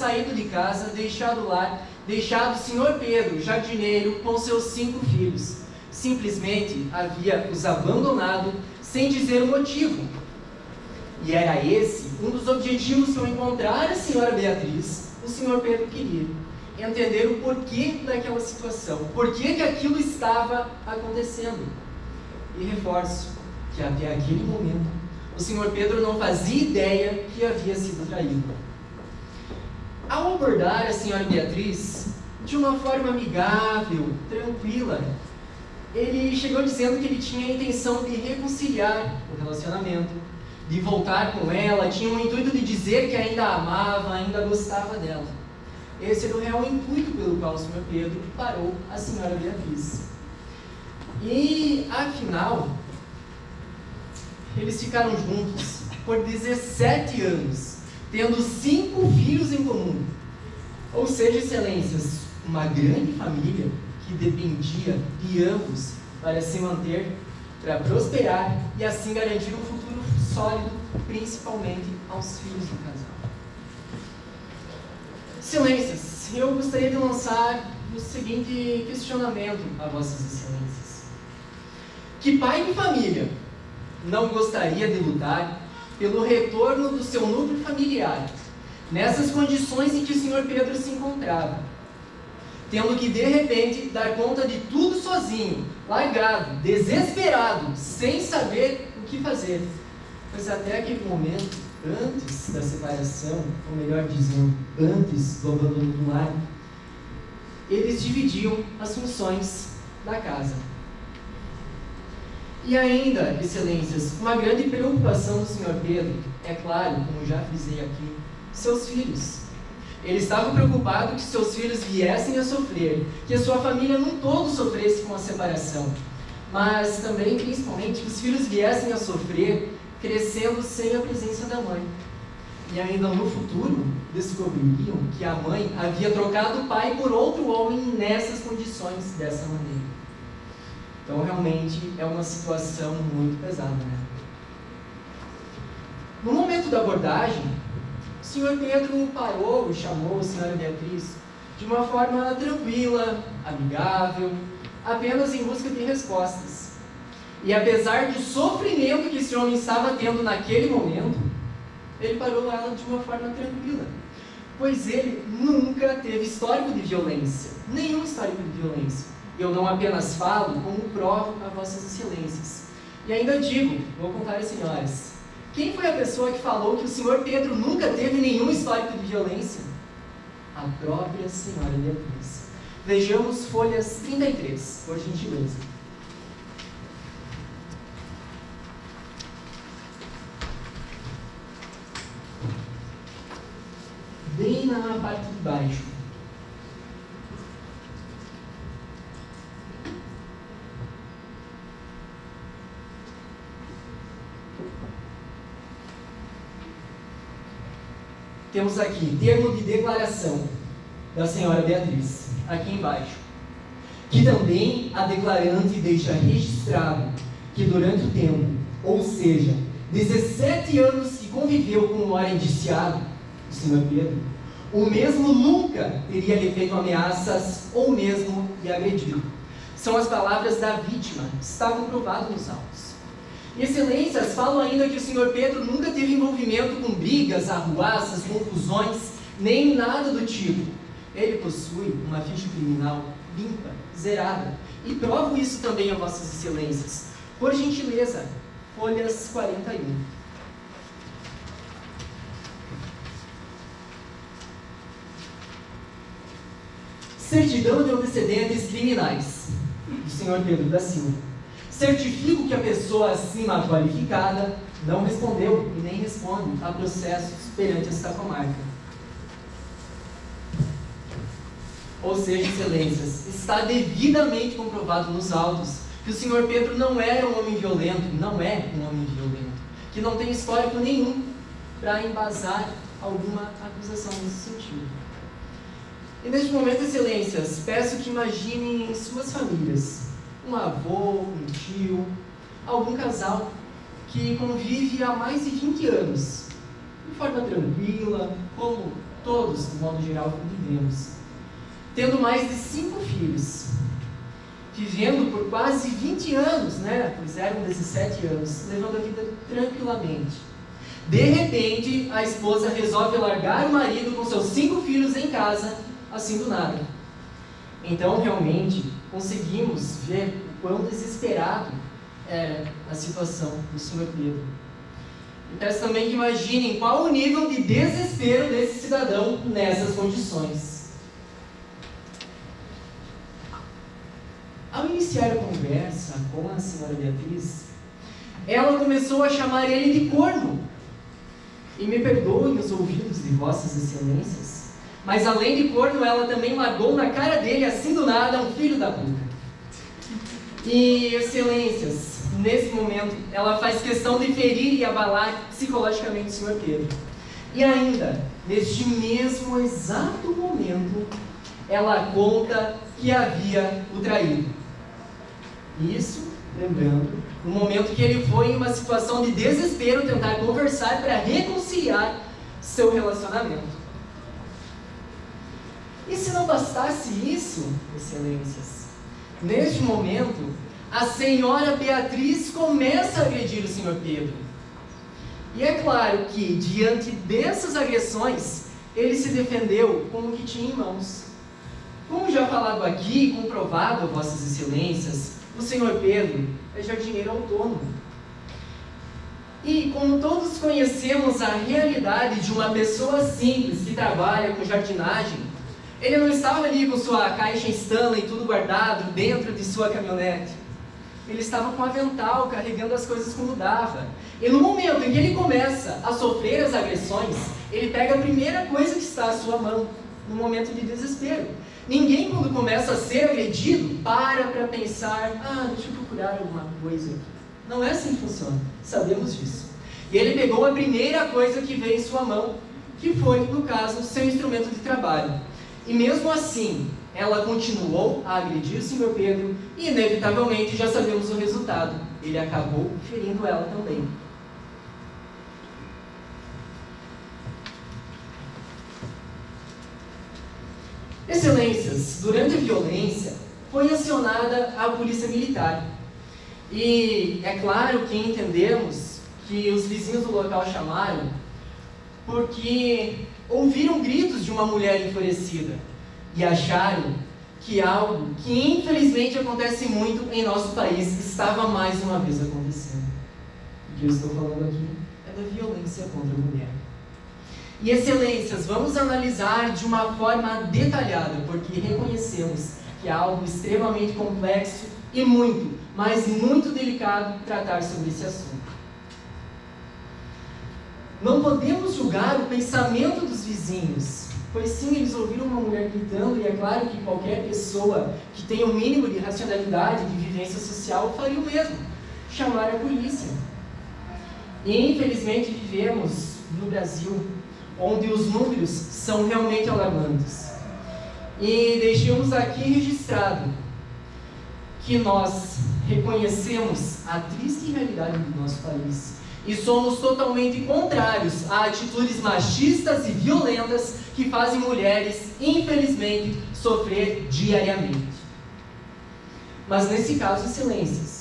saído de casa, deixado o lar, deixado o senhor Pedro, jardineiro, com seus 5 filhos. Simplesmente havia os abandonado sem dizer o motivo. E era esse um dos objetivos que, ao encontrar a senhora Beatriz, o senhor Pedro queria. Entender o porquê daquela situação, por que aquilo estava acontecendo. E reforço que até aquele momento, o senhor Pedro não fazia ideia que havia sido traído. Ao abordar a senhora Beatriz, de uma forma amigável, tranquila, ele chegou dizendo que ele tinha a intenção de reconciliar o relacionamento, de voltar com ela, tinha o intuito de dizer que ainda a amava, ainda gostava dela. Esse era o real intuito pelo qual o senhor Pedro parou a senhora Beatriz. E, afinal, eles ficaram juntos por 17 anos, tendo 5 filhos em comum. Ou seja, excelências, uma grande família que dependia de ambos para se manter, para prosperar e assim garantir um futuro sólido, principalmente aos filhos do casal. Excelências, eu gostaria de lançar o seguinte questionamento a vossas excelências. Que pai de família não gostaria de lutar pelo retorno do seu núcleo familiar, nessas condições em que o senhor Pedro se encontrava, tendo que de repente dar conta de tudo sozinho, largado, desesperado, sem saber o que fazer? Pois até aquele momento, antes da separação, ou melhor dizendo, antes do abandono do lar, eles dividiam as funções da casa. E ainda, excelências, uma grande preocupação do senhor Pedro, é claro, como já frisei aqui, seus filhos. Ele estava preocupado que seus filhos viessem a sofrer, que a sua família num todo sofresse com a separação, mas também, principalmente, que os filhos viessem a sofrer crescendo sem a presença da mãe. E ainda no futuro, descobririam que a mãe havia trocado o pai por outro homem nessas condições, dessa maneira. Então, realmente, é uma situação muito pesada, né? No momento da abordagem, o senhor Pedro parou e chamou a senhora Beatriz de uma forma tranquila, amigável, apenas em busca de respostas. E apesar do sofrimento que esse homem estava tendo naquele momento, ele parou ela de uma forma tranquila, pois ele nunca teve histórico de violência, nenhum histórico de violência. Eu não apenas falo, como provo a vossas excelências. E ainda digo, vou contar às senhoras, quem foi a pessoa que falou que o senhor Pedro nunca teve nenhum histórico de violência? A própria senhora Beatriz. Vejamos folhas 33, por gentileza. Bem na parte de baixo. Temos aqui, termo de declaração da senhora Beatriz, aqui embaixo. Que também a declarante deixa registrado que durante o tempo, ou seja, 17 anos que conviveu com o ora indiciado, o senhor Pedro, o mesmo nunca teria lhe feito ameaças ou mesmo lhe agredido. São as palavras da vítima, está comprovado nos autos. Excelências, falam ainda que o senhor Pedro nunca teve envolvimento com brigas, arruaças, confusões, nem nada do tipo. Ele possui uma ficha criminal limpa, zerada, e provo isso também a vossas excelências. Por gentileza, folhas 41. Certidão de antecedentes criminais, do senhor Pedro da Silva. Certifico que a pessoa acima qualificada não respondeu e nem responde a processos perante esta comarca. Ou seja, excelências, está devidamente comprovado nos autos que o senhor Pedro não era um homem violento, não é um homem violento, que não tem histórico nenhum para embasar alguma acusação nesse sentido. E neste momento, excelências, peço que imaginem suas famílias, um avô, um tio, algum casal que convive há mais de 20 anos, de forma tranquila, como todos, de modo geral, convivemos, tendo mais de 5 filhos, vivendo por quase 20 anos, né? Pois eram 17 anos, levando a vida tranquilamente. De repente, a esposa resolve largar o marido com seus 5 filhos em casa, assim do nada. Então, realmente, conseguimos ver o quão desesperado era a situação do Sr. Pedro. E peço também que imaginem qual o nível de desespero desse cidadão nessas condições. Ao iniciar a conversa com a senhora Beatriz, ela começou a chamar ele de corno. E me perdoem os ouvidos de vossas excelências, mas além de corno, ela também largou na cara dele, assim do nada, um filho da puta. E, excelências, nesse momento, ela faz questão de ferir e abalar psicologicamente o Sr. Pedro. E ainda, neste mesmo exato momento, ela conta que havia o traído. Isso, lembrando, no momento que ele foi em uma situação de desespero tentar conversar para reconciliar seu relacionamento. E se não bastasse isso, excelências, neste momento, a senhora Beatriz começa a agredir o Sr. Pedro. E é claro que, diante dessas agressões, ele se defendeu com o que tinha em mãos. Como já falado aqui e comprovado, vossas excelências, o Sr. Pedro é jardineiro autônomo. E como todos conhecemos a realidade de uma pessoa simples que trabalha com jardinagem, ele não estava ali com sua caixa Stanley tudo guardado dentro de sua caminhonete. Ele estava com avental, carregando as coisas como dava. E no momento em que ele começa a sofrer as agressões, ele pega a primeira coisa que está à sua mão, no momento de desespero. Ninguém, quando começa a ser agredido, para pensar, deixa eu procurar alguma coisa aqui. Não é assim que funciona, sabemos disso. E ele pegou a primeira coisa que veio em sua mão, que foi, no caso, seu instrumento de trabalho. E mesmo assim, ela continuou a agredir o Sr. Pedro e, inevitavelmente, já sabemos o resultado. Ele acabou ferindo ela também. Excelências, durante a violência, foi acionada a polícia militar. E é claro que entendemos que os vizinhos do local chamaram porque ouviram gritos de uma mulher enfurecida e acharam que algo que infelizmente acontece muito em nosso país estava mais uma vez acontecendo. O que eu estou falando aqui é da violência contra a mulher. E excelências, vamos analisar de uma forma detalhada, porque reconhecemos que é algo extremamente complexo e muito, mas muito delicado tratar sobre esse assunto. Não podemos julgar o pensamento dos vizinhos, pois sim, eles ouviram uma mulher gritando, e é claro que qualquer pessoa que tenha um mínimo de racionalidade, de vivência social, faria o mesmo, chamar a polícia. E infelizmente vivemos no Brasil, onde os números são realmente alarmantes. E deixamos aqui registrado que nós reconhecemos a triste realidade do nosso país e somos totalmente contrários a atitudes machistas e violentas que fazem mulheres, infelizmente, sofrer diariamente. Mas nesse caso, excelências,